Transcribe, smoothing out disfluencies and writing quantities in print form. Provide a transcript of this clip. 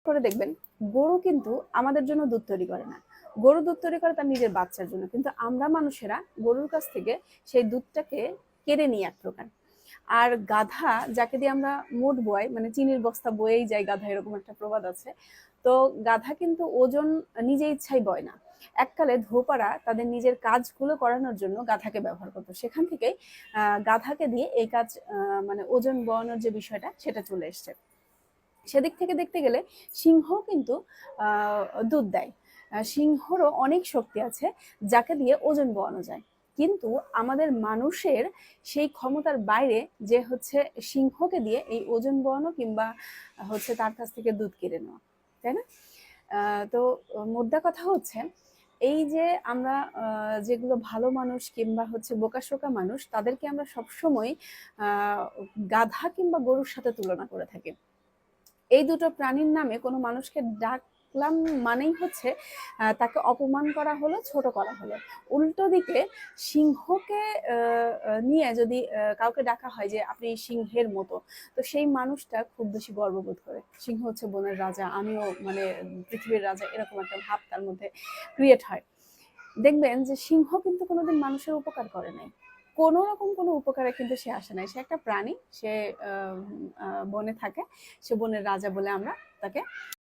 করে দেখবেন গরু কিন্তু আমাদের জন্য দুধ তৈরি করে না, গরু দুধ তৈরি করে তার নিজের বাচ্চার জন্য, কিন্তু আমরা মানুষেরা গরুর কাছ থেকে সেই দুধটাকে কেড়ে নিই এক প্রকার। আর গাধা যাকে দিয়ে আমরা মোট বয়, মানে চিনির বস্তা বয়েই যায় গাধা, এরকম একটা প্রবাদ আছে। তো গাধা কিন্তু ওজন নিজে ইচ্ছাই বয় না। এককালে ধোপারা তাদের নিজের কাজগুলো করানোর জন্য গাধাকে ব্যবহার করতো, সেখান থেকেই গাধাকে দিয়ে এই কাজ মানে ওজন বয়ানোর যে বিষয়টা সেটা চলে এসছে। সেদিক থেকে দেখতে গেলে সিংহ কিন্তু দুধ দেয়, সিংহরও অনেক শক্তি আছে যাকে দিয়ে ওজন বওয়ানো যায়। কিন্তু আমাদের মানুষের সেই ক্ষমতার বাইরে যে হচ্ছে সিংহকে দিয়ে এই ওজন বওয়ানো কিংবা হচ্ছে তার কাছ থেকে দুধ কেড়ে নেওয়া, তাই না? তো মোদ্দা কথা হচ্ছে এই যে আমরা যেগুলো ভালো মানুষ কিংবা হচ্ছে বোকাশোকা মানুষ, তাদেরকে আমরা সবসময় গাধা কিংবা গরুর সাথে তুলনা করে থাকি। এই দুটো প্রাণীর নামে কোনো মানুষকে ডাকলাম মানেই হচ্ছে তাকে অপমান করা হলো, ছোট করা হলো। উল্টো দিকে সিংহকে নিয়ে যদি কাউকে ডাকা হয় যে আপনি সিংহের মতো, তো সেই মানুষটা খুব বেশি গর্ববোধ করে। সিংহ হচ্ছে বনের রাজা, আমিও মানে পৃথিবীর রাজা, এরকম একটা ভাব তার মধ্যে ক্রিয়েট হয়। দেখবেন যে সিংহ কিন্তু কোনোদিন মানুষের উপকার করে নাই, কোনো রকম কোনো উপকারে কিন্তু সে আসে নাই। সে একটা প্রাণী, সে বনে থাকে, সে বনের রাজা বলে আমরা তাকে